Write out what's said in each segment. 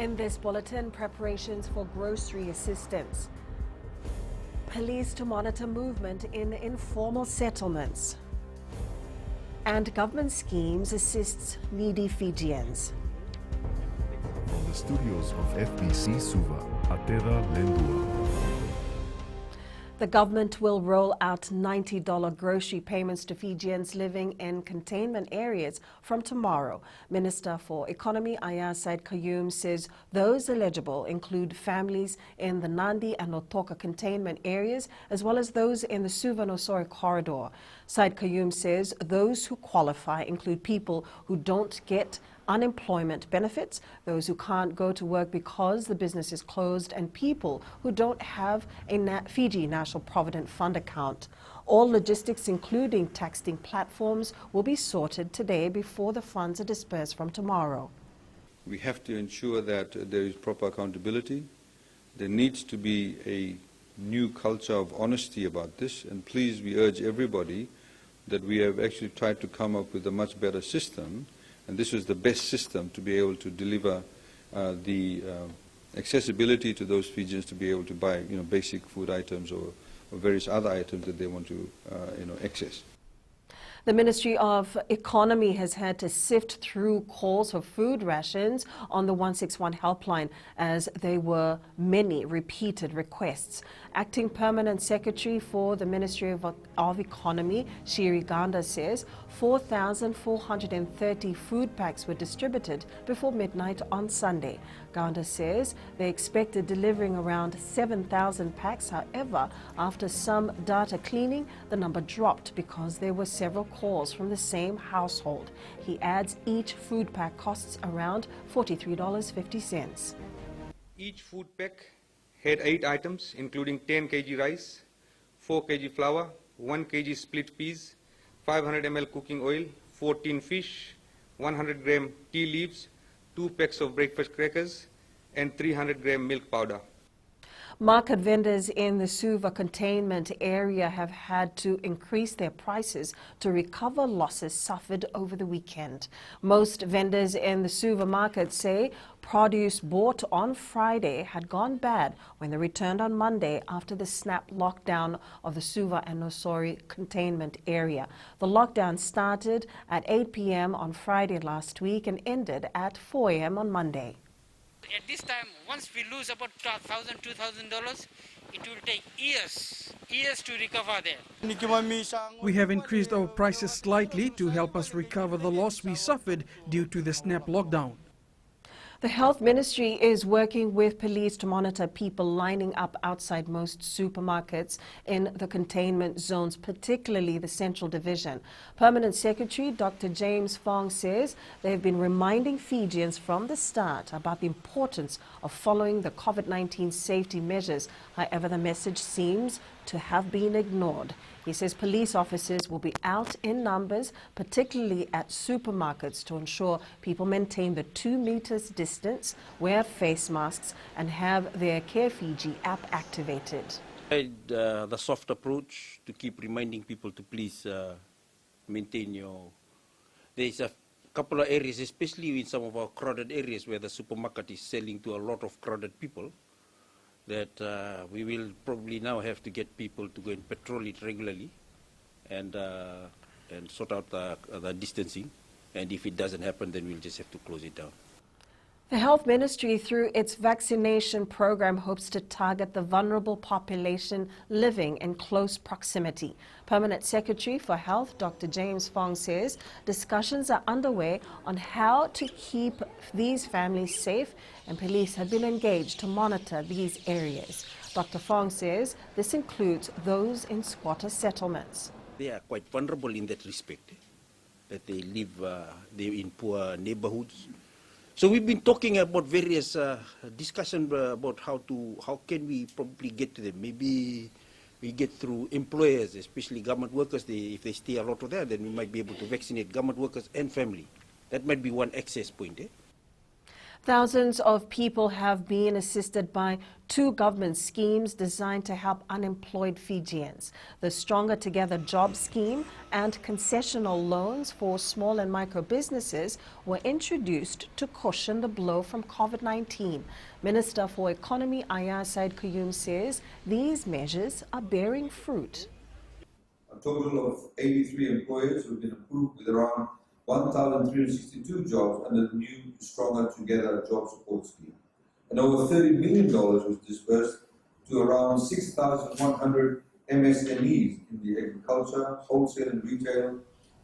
In this bulletin, preparations for grocery assistance. Police to monitor movement in informal settlements. And government schemes assists needy Fijians. From the studios of FBC Suva, Atera Lendua. The government will roll out $90 grocery payments to Fijians living in containment areas from tomorrow. Minister for Economy Aya Said Kayum says those eligible include families in the Nandi and Notoka containment areas as well as those in the Suva-Nosori corridor. Said Kayum says those who qualify include people who don't get unemployment benefits, those who can't go to work because the business is closed, and people who don't have a Fiji National Provident Fund account. All logistics, including taxing platforms, will be sorted today before the funds are dispersed from tomorrow. We have to ensure that there is proper accountability. There needs to be a new culture of honesty about this, and please, we urge everybody that we have actually tried to come up with a much better system. And this is the best system to be able to deliver the accessibility to those Fijians to be able to buy, basic food items or various other items that they want to, access. The Ministry of Economy has had to sift through calls for food rations on the 161 helpline as there were many repeated requests. Acting Permanent Secretary for the Ministry of Economy, Shiri Ganda, says 4,430 food packs were distributed before midnight on Sunday. Ganda says they expected delivering around 7,000 packs. However, after some data cleaning, the number dropped because there were several calls from the same household. He adds each food pack costs around $43.50. Each food pack had 8 items, including 10 kg rice, 4 kg flour, 1 kg split peas, 500 ml cooking oil, 14 fish, 100 gram tea leaves, 2 packs of breakfast crackers, and 300 gram milk powder. Market vendors in the Suva containment area have had to increase their prices to recover losses suffered over the weekend. Most vendors in the Suva market say produce bought on Friday had gone bad when they returned on Monday after the snap lockdown of the Suva and Nosori containment area. The lockdown started at 8 p.m. on Friday last week and ended at 4 a.m. on Monday. At this time, once we lose about $1,000, $2,000, it will take years to recover that. We have increased our prices slightly to help us recover the loss we suffered due to the snap lockdown. The Health Ministry is working with police to monitor people lining up outside most supermarkets in the containment zones, particularly the Central Division. Permanent Secretary Dr. James Fong says they have been reminding Fijians from the start about the importance of following the COVID-19 safety measures. However, the message seems to have been ignored. He says police officers will be out in numbers, particularly at supermarkets, to ensure people maintain the 2 meters distance, wear face masks, and have their Care Fiji app activated. The soft approach to keep reminding people to please maintain your... There's a couple of areas, especially in some of our crowded areas where the supermarket is selling to a lot of crowded people, that we will probably now have to get people to go and patrol it regularly and sort out the distancing. And if it doesn't happen, then we'll just have to close it down. The Health Ministry, through its vaccination program, hopes to target the vulnerable population living in close proximity. Permanent Secretary for Health, Dr. James Fong, says discussions are underway on how to keep these families safe, and police have been engaged to monitor these areas. Dr. Fong says this includes those in squatter settlements. They are quite vulnerable in that respect, that they live they're in poor neighborhoods. So we've been talking about various discussion about how can we probably get to them. Maybe we get through employers, especially government workers. If they stay a lot of there, then we might be able to vaccinate government workers and family. That might be one access point. Thousands of people have been assisted by two government schemes designed to help unemployed Fijians. The Stronger Together Job Scheme and concessional loans for small and micro businesses were introduced to cushion the blow from COVID-19. Minister for Economy Aya Said Kayum says these measures are bearing fruit. A total of 83 employers have been approved with around 1,362 jobs under the new Stronger Together Job Support Scheme. And over $30 million was disbursed to around 6,100 MSMEs in the agriculture, wholesale and retail,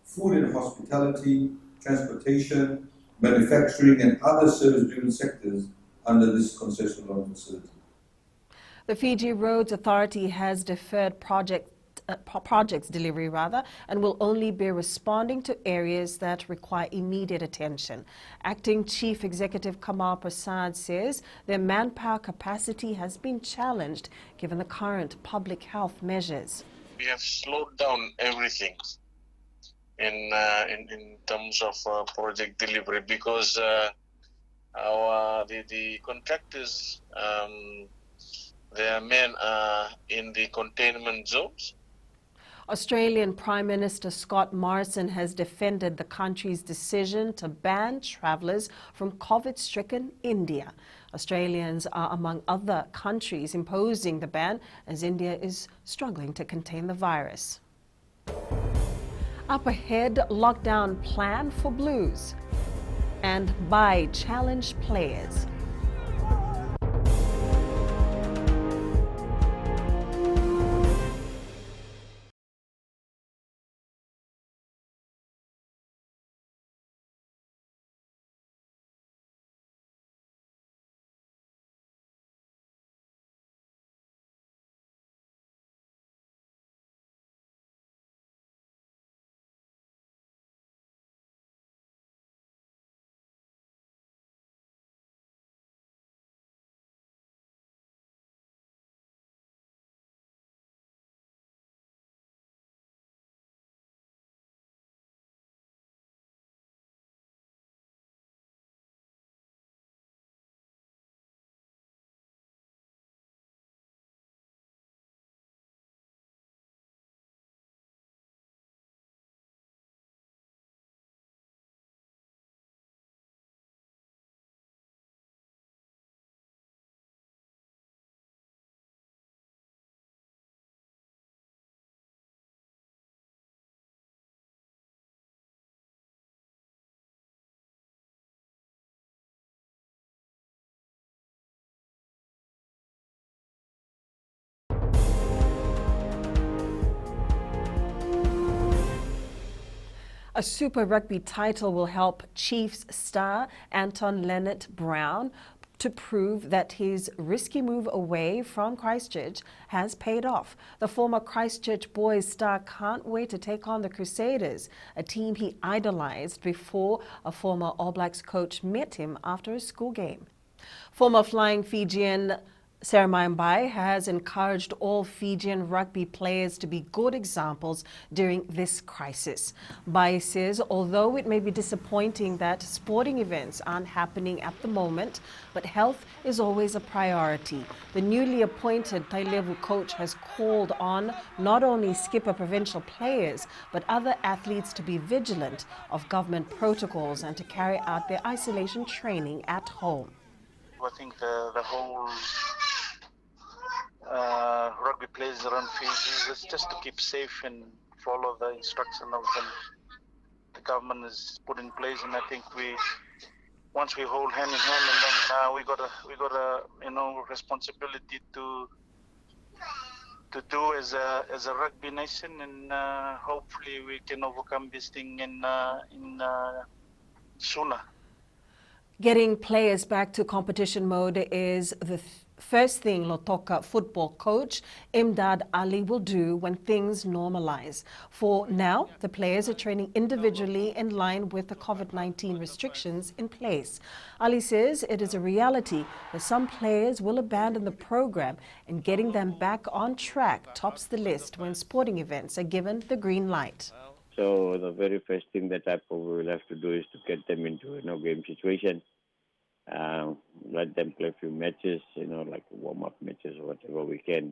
food and hospitality, transportation, manufacturing and other service-driven sectors under this concessional loan facility. The Fiji Roads Authority has deferred projects delivery and will only be responding to areas that require immediate attention. Acting Chief Executive Kamal Prasad says their manpower capacity has been challenged given the current public health measures. We have slowed down everything in terms of project delivery because the contractors, their men are in the containment zones. Australian Prime Minister Scott Morrison has defended the country's decision to ban travellers from COVID-stricken India. Australians are among other countries imposing the ban as India is struggling to contain the virus. Up ahead, lockdown plan for Blues and by challenged players. A Super Rugby title will help Chiefs star Anton Leonard-Brown to prove that his risky move away from Christchurch has paid off. The former Christchurch Boys star can't wait to take on the Crusaders, a team he idolized before a former All Blacks coach met him after a school game. Former Flying Fijian Sarah Mayambai has encouraged all Fijian rugby players to be good examples during this crisis. Bai says although it may be disappointing that sporting events aren't happening at the moment, but health is always a priority. The newly appointed Tailevu coach has called on not only skipper provincial players, but other athletes to be vigilant of government protocols and to carry out their isolation training at home. I think the whole rugby players around Fiji is just to keep safe and follow the instruction of the government has put in place. And I think once we hold hand in hand, and then we got a responsibility to do as a rugby nation, and hopefully we can overcome this thing in sooner. Getting players back to competition mode is the first thing Lotoka football coach Imdad Ali will do when things normalize. For now, the players are training individually in line with the COVID-19 restrictions in place. Ali says it is a reality that some players will abandon the program, and getting them back on track tops the list when sporting events are given the green light. So the very first thing that I probably will have to do is to get them into a no-game situation. let them play a few matches, like warm-up matches or whatever we can,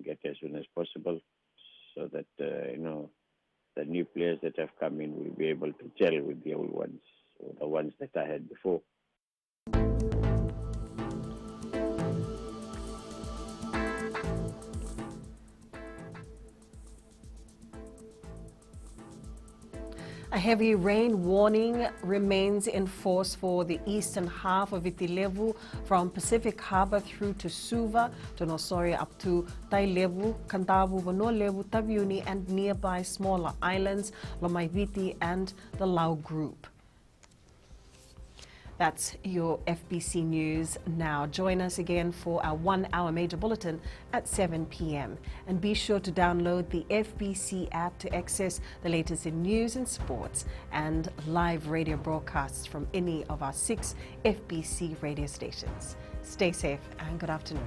get as soon as possible, so that, the new players that have come in will be able to gel with the old ones, or the ones that I had before. A heavy rain warning remains in force for the eastern half of Itilevu from Pacific Harbour through to Suva, to Nosoria up to Tailevu, Kantavu, Vanolevu, Taviuni and nearby smaller islands, Lomaiviti and the Lau Group. That's your FBC News now. Join us again for our 1-hour major bulletin at 7 p.m. And be sure to download the FBC app to access the latest in news and sports and live radio broadcasts from any of our 6 FBC radio stations. Stay safe and good afternoon.